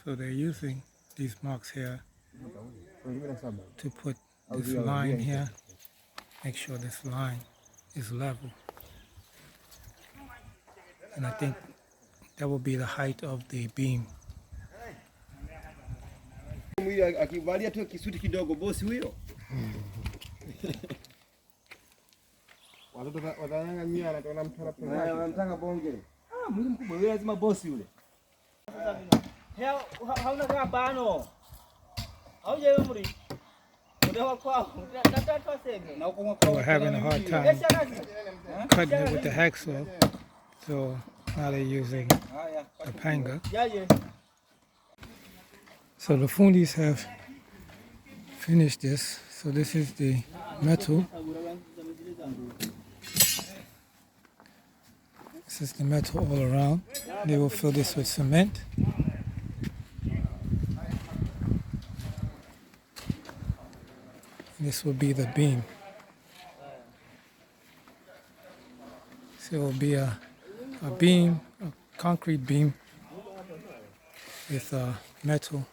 So they're using these marks here to put this line here, make sure this line is level. And I think that will be the height of the beam. Akivalia tu kisuti kidogo bosi huyo. Watoto watanyang'anyia na tuona mtu anapenda. Wanamtaka bonge. Mwili mkubwa yule lazima bosi yule. Hauna kama bano. Hauje umri. We're having a hard time cutting it with the hacksaw, so now they're using a panga. So the fundis have finished this. So this is the metal. This is the metal all around. They will fill this with cement. This will be the beam. So it will be a beam, a concrete beam with metal.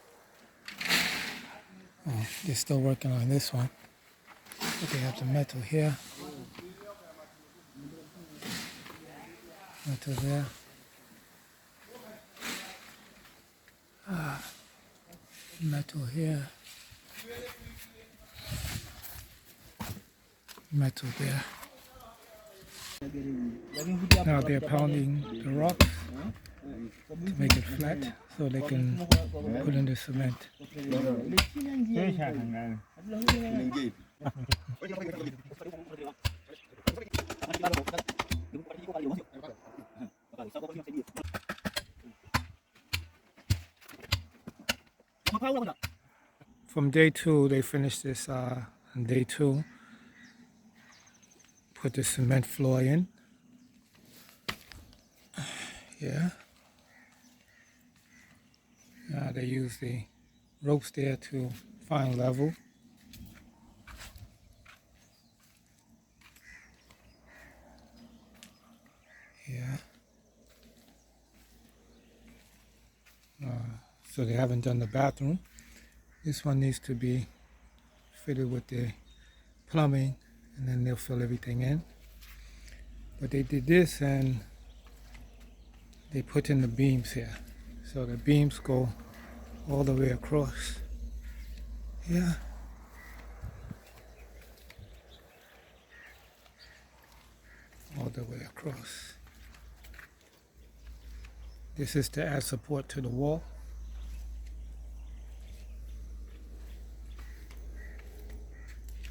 Oh, they're still working on this one. But they have the metal here. Metal there. Metal here. Metal there. Now they're pounding the rocks to make it flat so they can put in the cement. From day 2, they finished this on day 2. Put the cement floor in. Yeah. Now they use the ropes there to find level. Yeah. So they haven't done the bathroom. This one needs to be fitted with the plumbing, and then they'll fill everything in. But they did this and they put in the beams here. So the beams go all the way across. Yeah. All the way across. This is to add support to the wall.